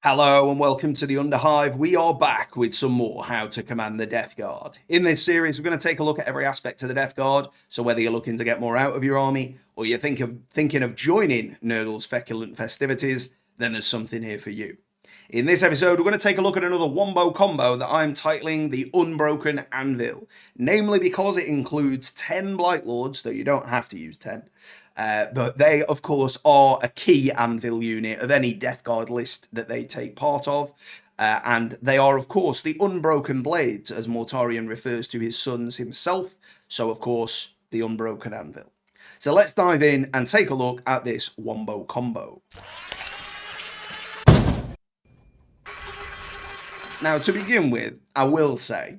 Hello and welcome to the Underhive. We are back with some more How to Command the Death Guard. In this series, we're going to take a look at every aspect of the Death Guard. So whether you're looking to get more out of your army, or you're thinking of joining Nurgle's feculent festivities, then there's something here for you. In this episode, we're going to take a look at another Wombo combo that I'm titling the Unbroken Anvil. Namely because it includes 10 Blight Lords, though you don't have to use 10. But they, of course, are a key Anvil unit of any Death Guard list that they take part of. And they are, of course, the Unbroken Blades, as Mortarion refers to his sons himself. So, of course, the Unbroken Anvil. So let's dive in and take a look at this Wombo combo. Now, to begin with, I will say,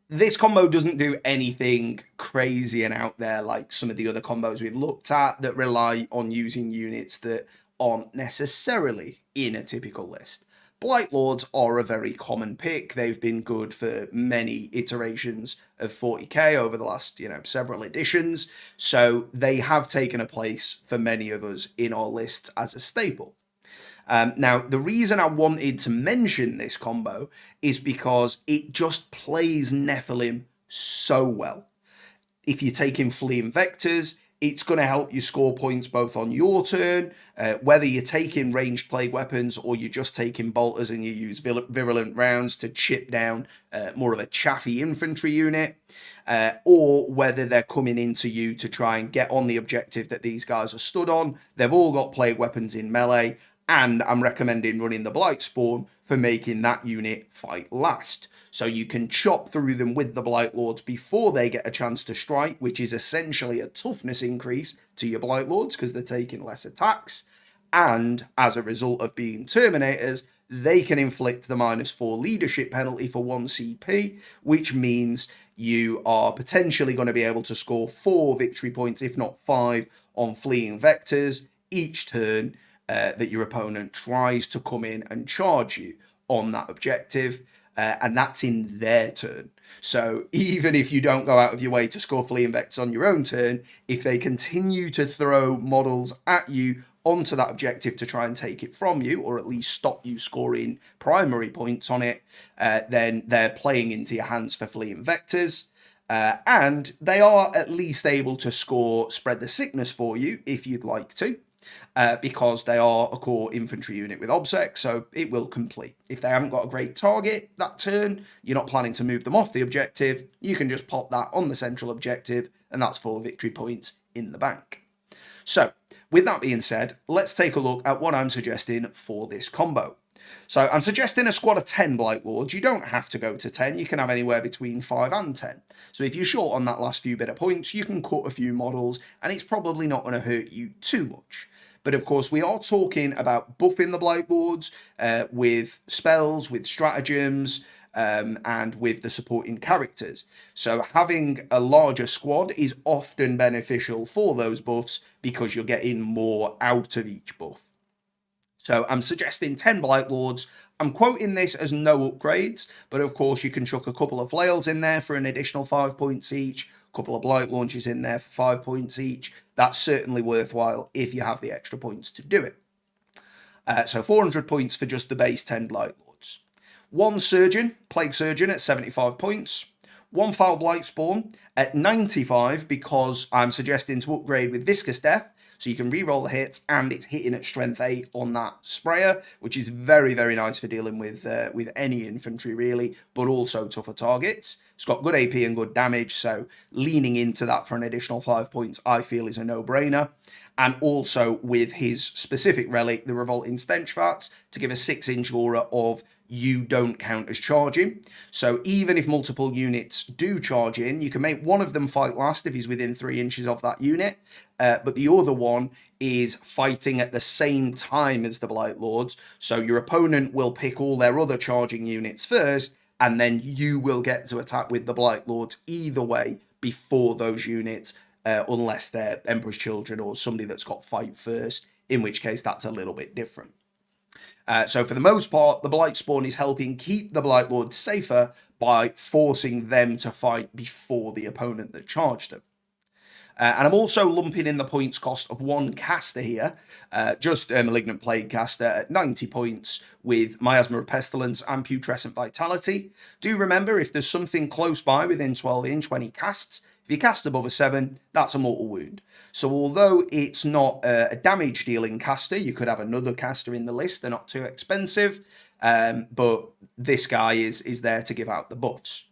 this combo doesn't do anything crazy and out there like some of the other combos we've looked at that rely on using units that aren't necessarily in a typical list. Blight Lords are a very common pick. They've been good for many iterations of 40k over the last, several editions. So they have taken a place for many of us in our lists as a staple. Now, the reason I wanted to mention this combo is because it just plays Nephilim so well. If you're taking Fleeing Vectors, it's going to help you score points both on your turn, whether you're taking ranged plague weapons or you're just taking bolters and you use virulent rounds to chip down more of a chaffy infantry unit, or whether they're coming into you to try and get on the objective that these guys are stood on. They've all got plague weapons in melee. And I'm recommending running the Blight Spawn for making that unit fight last. So you can chop through them with the Blight Lords before they get a chance to strike, which is essentially a toughness increase to your Blight Lords because they're taking less attacks. And as a result of being Terminators, they can inflict the -4 leadership penalty for 1 CP, which means you are potentially going to be able to score 4 victory points, if not 5, on Fleeing Vectors each turn. That your opponent tries to come in and charge you on that objective, and that's in their turn. So even if you don't go out of your way to score Fleeing Vectors on your own turn, if they continue to throw models at you onto that objective to try and take it from you, or at least stop you scoring primary points on it, then they're playing into your hands for Fleeing Vectors. And they are at least able to score Spread the Sickness for you if you'd like to. Because they are a core infantry unit with obsec, so it will complete. If they haven't got a great target that turn, you're not planning to move them off the objective, you can just pop that on the central objective, and that's 4 victory points in the bank. So, with that being said, let's take a look at what I'm suggesting for this combo. So I'm suggesting a squad of 10 Blight Lords. You don't have to go to 10, you can have anywhere between 5 and 10. So if you're short on that last few bit of points, you can cut a few models, and it's probably not going to hurt you too much. But of course, we are talking about buffing the Blight Lords with spells, with stratagems, and with the supporting characters. So having a larger squad is often beneficial for those buffs because you're getting more out of each buff. So I'm suggesting 10 Blight Lords. I'm quoting this as no upgrades, but of course you can chuck a couple of flails in there for an additional 5 points each, a couple of Blight Launches in there for 5 points each. That's certainly worthwhile if you have the extra points to do it. So 400 points for just the base 10 Blight Lords. 1 Surgeon, Plague Surgeon at 75 points. 1 Foul Blight Spawn at 95 because I'm suggesting to upgrade with Viscous Death, so you can reroll the hits, and it's hitting at strength 8 on that sprayer, which is very, very nice for dealing with any infantry, really, but also tougher targets. It's got good AP and good damage, so leaning into that for an additional 5 points, I feel, is a no-brainer. And also with his specific relic, the Revolting Stench Vats, to give a 6-inch aura of you don't count as charging. So even if multiple units do charge in, you can make one of them fight last if he's within 3 inches of that unit, but the other one is fighting at the same time as the Blight Lords, so your opponent will pick all their other charging units first, and then you will get to attack with the Blight Lords either way before those units, unless they're Emperor's Children or somebody that's got fight first, in which case that's a little bit different. So for the most part, the Blight Spawn is helping keep the Blight Lords safer by forcing them to fight before the opponent that charged them. And I'm also lumping in the points cost of one caster here, just a Malignant Plague caster at 90 points with Miasma of Pestilence and Putrescent Vitality. Do remember, if there's something close by within 12 inch when he casts, if you cast above a 7, that's a mortal wound. So although it's not a damage dealing caster, you could have another caster in the list, they're not too expensive, but this guy is there to give out the buffs.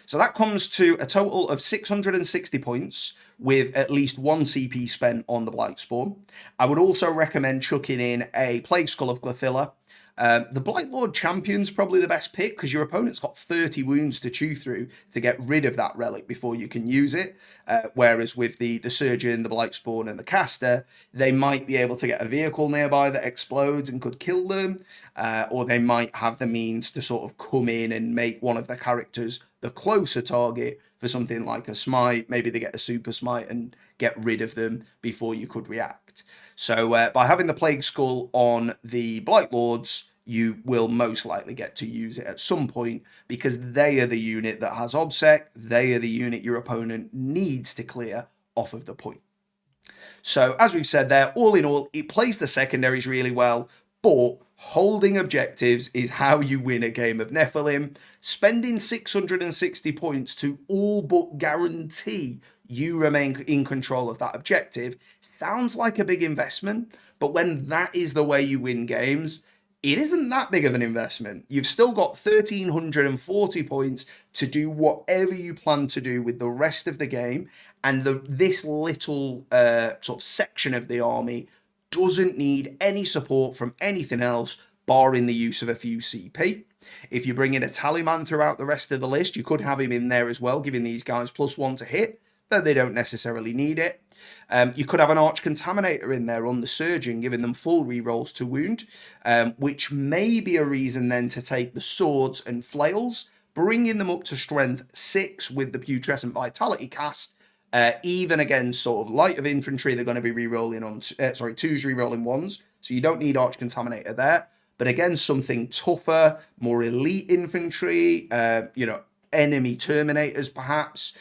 So that comes to a total of 660 points with at least 1 CP spent on the Blightspawn. I would also recommend chucking in a Plague Skull of Glyphilla. The Blightlord Champion's probably the best pick because your opponent's got 30 wounds to chew through to get rid of that relic before you can use it. Whereas with the Surgeon, the Blightspawn, and the Caster, they might be able to get a vehicle nearby that explodes and could kill them, or they might have the means to sort of come in and make one of their characters the closer target for something like a smite. Maybe they get a super smite and get rid of them before you could react. So by having the Plague Skull on the Blightlords, you will most likely get to use it at some point because they are the unit that has OBSEC. They are the unit your opponent needs to clear off of the point. So as we've said there, all in all, it plays the secondaries really well, but holding objectives is how you win a game of Nephilim. Spending 660 points to all but guarantee you remain in control of that objective sounds like a big investment, but when that is the way you win games, it isn't that big of an investment. You've still got 1,340 points to do whatever you plan to do with the rest of the game, and this little sort of section of the army doesn't need any support from anything else, barring the use of a few CP. If you bring in a Tallyman throughout the rest of the list, you could have him in there as well, giving these guys +1 to hit, though they don't necessarily need it. You could have an Arch Contaminator in there on the Surgeon, giving them full rerolls to wound, which may be a reason then to take the Swords and Flails, bringing them up to Strength 6 with the Putrescent Vitality cast. Even against sort of light of infantry, they're going to be re-rolling on, 2s re-rolling 1s, so you don't need Arch Contaminator there. But again, something tougher, more elite infantry, enemy Terminators perhaps,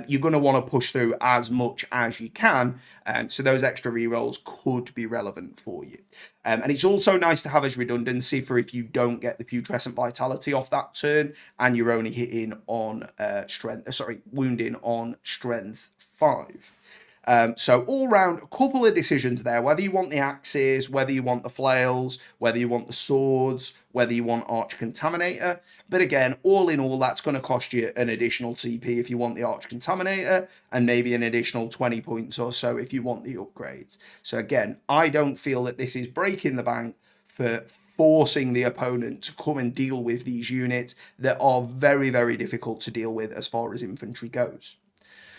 you're going to want to push through as much as you can, so those extra rerolls could be relevant for you. And it's also nice to have as redundancy for if you don't get the Putrescent Vitality off that turn and you're only hitting on wounding on Strength 5. So all round, a couple of decisions there, whether you want the axes, whether you want the flails, whether you want the swords, whether you want Arch Contaminator. But again, all in all, that's going to cost you an additional CP if you want the Arch Contaminator, and maybe an additional 20 points or so if you want the upgrades. So again, I don't feel that this is breaking the bank for forcing the opponent to come and deal with these units that are very, very difficult to deal with as far as infantry goes.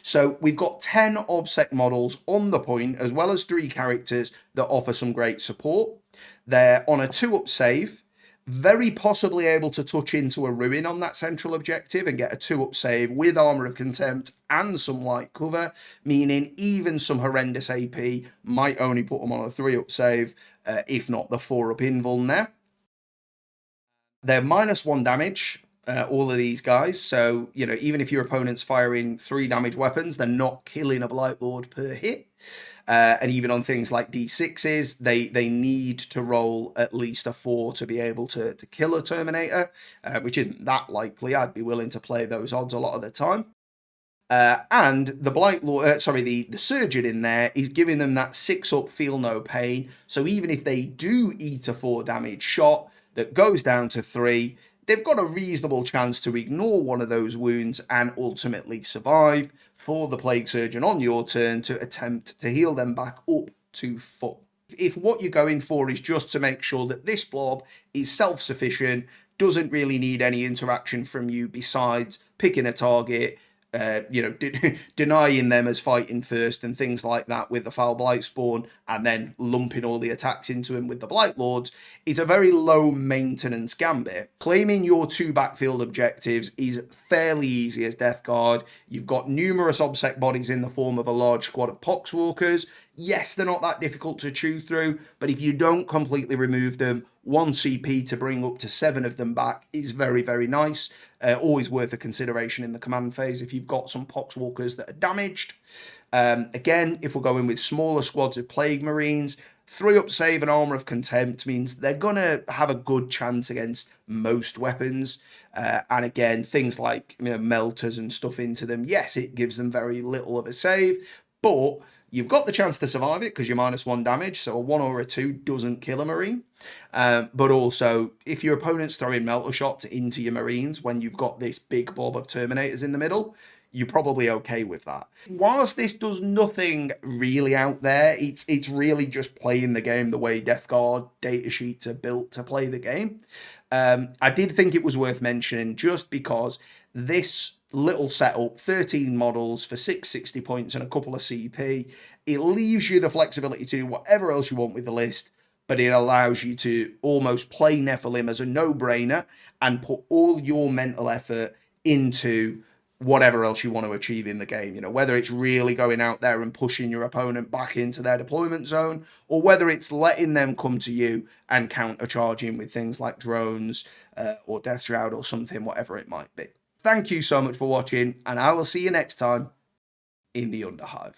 So we've got 10 OBSEC models on the point, as well as 3 characters that offer some great support. They're on a 2-up save, very possibly able to touch into a ruin on that central objective and get a 2-up save with Armour of Contempt and some light cover, meaning even some horrendous AP might only put them on a 3-up save, if not the 4-up invuln there. They're -1 damage, all of these guys, so even if your opponent's firing 3 damage weapons, they're not killing a Blightlord per hit. And even on things like D6s, they need to roll at least a 4 to be able to kill a Terminator, which isn't that likely. I'd be willing to play those odds a lot of the time. And the Blightlord, the Surgeon in there is giving them that 6-up feel no pain. So even if they do eat a 4 damage shot that goes down to 3, they've got a reasonable chance to ignore one of those wounds and ultimately survive for the Plague Surgeon on your turn to attempt to heal them back up to full. If what you're going for is just to make sure that this blob is self-sufficient, doesn't really need any interaction from you besides picking a target, denying them as fighting first and things like that with the Foul Blightspawn, and then lumping all the attacks into him with the Blightlords, it's a very low maintenance gambit. Claiming your 2 backfield objectives is fairly easy as Death Guard. You've got numerous OBSEC bodies in the form of a large squad of Poxwalkers. Yes, they're not that difficult to chew through, but if you don't completely remove them, 1 CP to bring up to 7 of them back is very, very nice. Always worth a consideration in the command phase if you've got some Poxwalkers that are damaged. Again, if we're going with smaller squads of Plague Marines, 3-up save and Armour of Contempt means they're going to have a good chance against most weapons. And again, things like melters and stuff into them, yes, it gives them very little of a save, but you've got the chance to survive it because you're -1 damage, so a 1 or a 2 doesn't kill a Marine. But also, if your opponent's throwing melter shots into your Marines when you've got this big blob of Terminators in the middle, you're probably okay with that. Whilst this does nothing really out there, it's really just playing the game the way Death Guard datasheets are built to play the game. I did think it was worth mentioning just because this little setup, 13 models for 660 points and a couple of CP, it leaves you the flexibility to do whatever else you want with the list, but it allows you to almost play Nephilim as a no-brainer and put all your mental effort into whatever else you want to achieve in the game, whether it's really going out there and pushing your opponent back into their deployment zone, or whether it's letting them come to you and countercharging with things like drones or Death Shroud or something, whatever it might be. Thank you so much for watching, and I will see you next time in the Underhive.